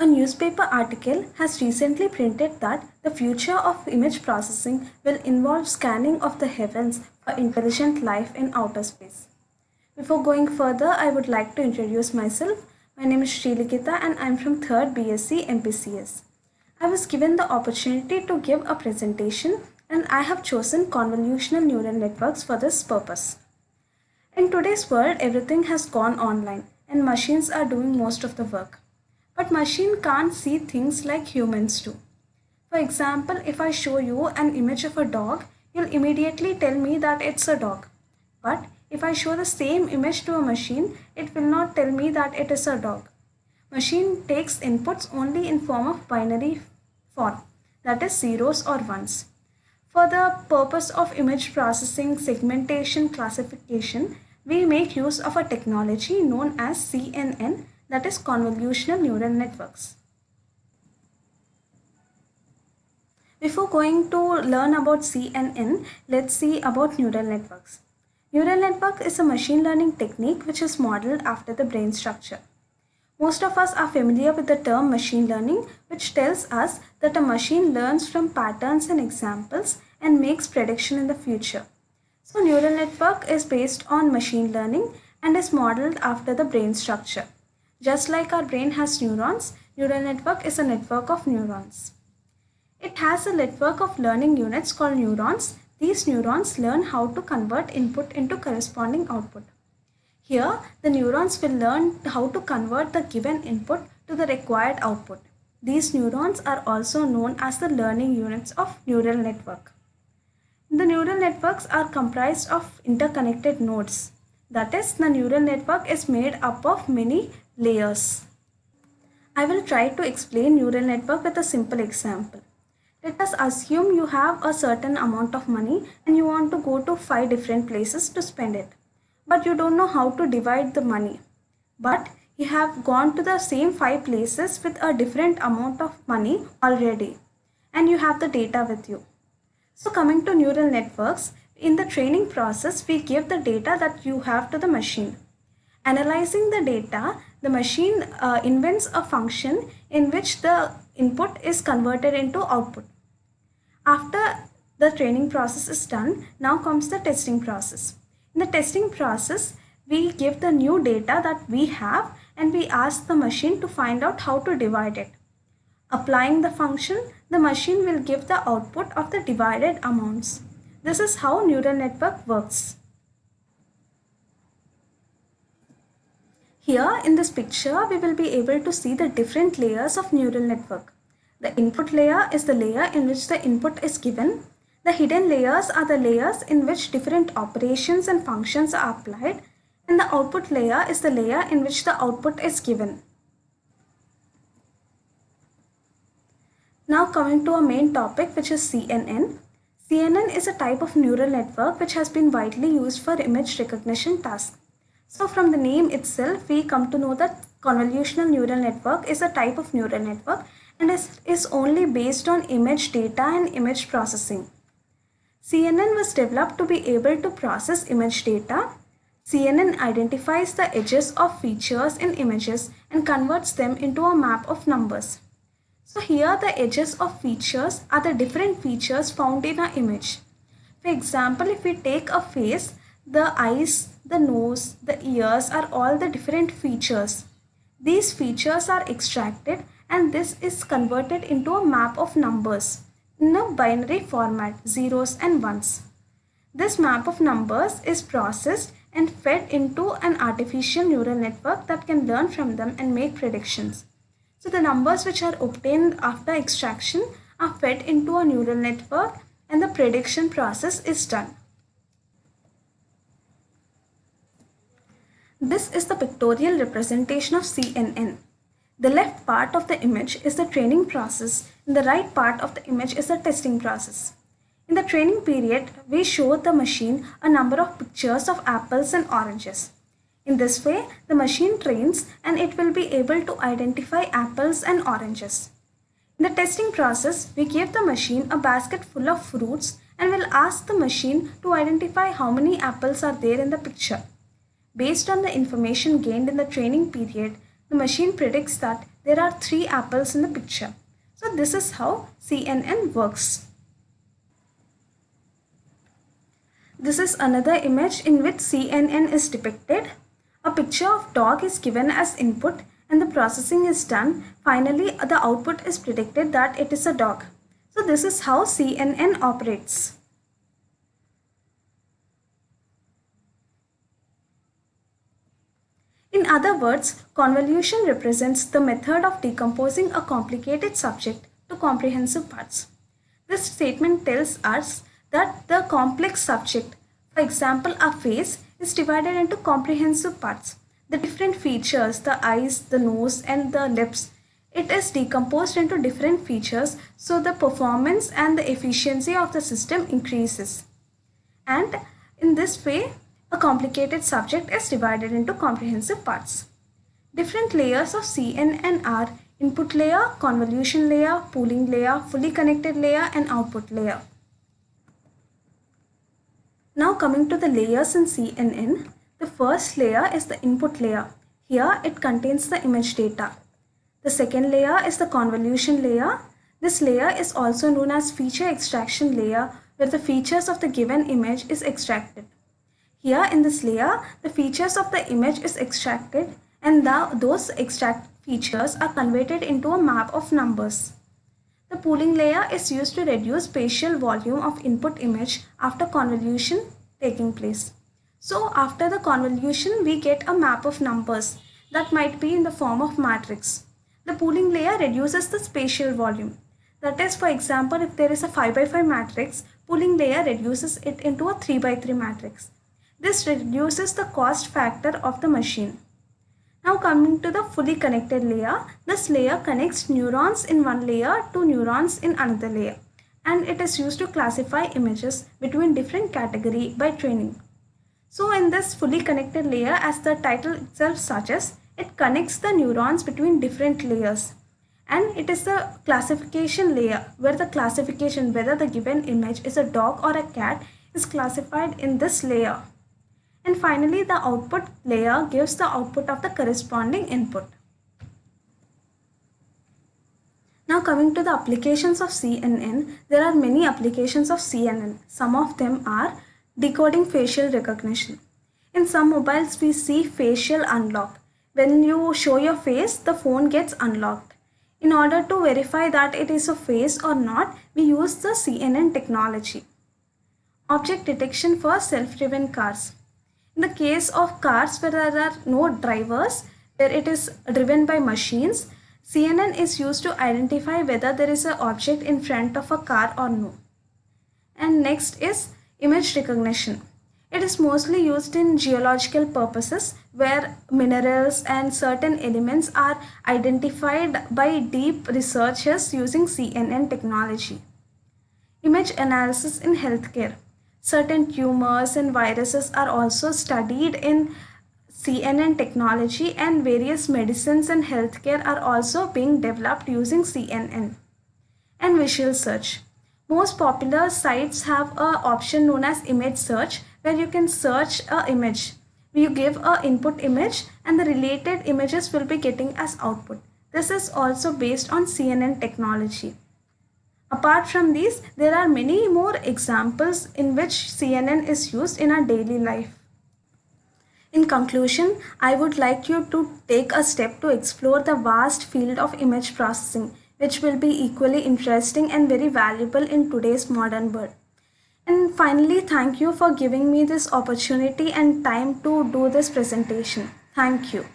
A newspaper article has recently printed that the future of image processing will involve scanning of the heavens for intelligent life in outer space. Before going further, I would like to introduce myself. My name is Srilikita and I am from 3rd BSc MPCS. I was given the opportunity to give a presentation and I have chosen convolutional neural networks for this purpose. In today's world, everything has gone online and machines are doing most of the work. But machine can't see things like humans do. For example, if I show you an image of a dog, you'll immediately tell me that it's a dog. But if I show the same image to a machine, it will not tell me that it is a dog. Machine takes inputs only in form of binary form, that is zeros or ones. For the purpose of image processing, segmentation, classification, we make use of a technology known as CNN, that is convolutional neural networks. Before going to learn about CNN, let's see about neural networks. Neural network is a machine learning technique which is modeled after the brain structure. Most of us are familiar with the term machine learning, which tells us that a machine learns from patterns and examples and makes prediction in the future. So neural network is based on machine learning and is modeled after the brain structure. Just like our brain has neurons, neural network is a network of neurons. It has a network of learning units called neurons. These neurons learn how to convert input into corresponding output. Here, the neurons will learn how to convert the given input to the required output. These neurons are also known as the learning units of neural network. The neural networks are comprised of interconnected nodes. That is, the neural network is made up of many layers. I will try to explain neural network with a simple example. Let us assume you have a certain amount of money and you want to go to 5 different places to spend it. But you don't know how to divide the money. But you have gone to the same 5 places with a different amount of money already. And you have the data with you. So coming to neural networks, in the training process, we give the data that you have to the machine. Analyzing the data, the machine invents a function in which the input is converted into output. After the training process is done, now comes the testing process. In the testing process, we give the new data that we have and we ask the machine to find out how to divide it. Applying the function, the machine will give the output of the divided amounts. This is how neural network works. Here in this picture, we will be able to see the different layers of neural network. The input layer is the layer in which the input is given. The hidden layers are the layers in which different operations and functions are applied. And the output layer is the layer in which the output is given. Now coming to our main topic, which is CNN. CNN is a type of neural network which has been widely used for image recognition tasks. So from the name itself, we come to know that convolutional neural network is a type of neural network and is only based on image data and image processing. CNN was developed to be able to process image data. CNN identifies the edges of features in images and converts them into a map of numbers. So here the edges of features are the different features found in an image. For example, if we take a face, the eyes, the nose, the ears are all the different features. These features are extracted and this is converted into a map of numbers in a binary format, zeros and ones. This map of numbers is processed and fed into an artificial neural network that can learn from them and make predictions. So the numbers which are obtained after extraction are fed into a neural network and the prediction process is done. This is the pictorial representation of CNN. The left part of the image is the training process and the right part of the image is the testing process. In the training period, we show the machine a number of pictures of apples and oranges. In this way, the machine trains and it will be able to identify apples and oranges. In the testing process, we give the machine a basket full of fruits and will ask the machine to identify how many apples are there in the picture. Based on the information gained in the training period, the machine predicts that there are 3 apples in the picture. So this is how CNN works. This is another image in which CNN is depicted. A picture of dog is given as input and the processing is done. Finally, the output is predicted that it is a dog. So this is how CNN operates. In other words, convolution represents the method of decomposing a complicated subject to comprehensive parts. This statement tells us that the complex subject, for example a face, is divided into comprehensive parts. The different features, the eyes, the nose and the lips, it is decomposed into different features, so the performance and the efficiency of the system increases. And in this way, a complicated subject is divided into comprehensive parts. Different layers of CNN are input layer, convolution layer, pooling layer, fully connected layer and output layer. Now coming to the layers in CNN, the first layer is the input layer. Here it contains the image data. The second layer is the convolution layer. This layer is also known as feature extraction layer, where the features of the given image is extracted. Here in this layer, the features of the image is extracted and those extracted features are converted into a map of numbers. The pooling layer is used to reduce spatial volume of input image after convolution taking place. So after the convolution, we get a map of numbers that might be in the form of matrix. The pooling layer reduces the spatial volume. That is, for example, if there is a 5 by 5 matrix, pooling layer reduces it into a 3 by 3 matrix. This reduces the cost factor of the machine. Now coming to the fully connected layer, this layer connects neurons in one layer to neurons in another layer, and it is used to classify images between different categories by training. So in this fully connected layer, as the title itself suggests, it connects the neurons between different layers, and it is the classification layer where the classification whether the given image is a dog or a cat is classified in this layer. And finally, the output layer gives the output of the corresponding input. Now coming to the applications of CNN, there are many applications of CNN. Some of them are decoding facial recognition. In some mobiles, we see facial unlock. When you show your face, the phone gets unlocked. In order to verify that it is a face or not, we use the CNN technology. Object detection for self-driven cars. In the case of cars where there are no drivers, where it is driven by machines, CNN is used to identify whether there is an object in front of a car or no. And next is image recognition. It is mostly used in geological purposes where minerals and certain elements are identified by deep researchers using CNN technology. Image analysis in healthcare. Certain tumors and viruses are also studied in CNN technology, and various medicines and healthcare are also being developed using CNN. And visual search. Most popular sites have an option known as image search, where you can search an image. You give an input image and the related images will be getting as output. This is also based on CNN technology. Apart from these, there are many more examples in which CNN is used in our daily life. In conclusion, I would like you to take a step to explore the vast field of image processing, which will be equally interesting and very valuable in today's modern world. And finally, thank you for giving me this opportunity and time to do this presentation. Thank you.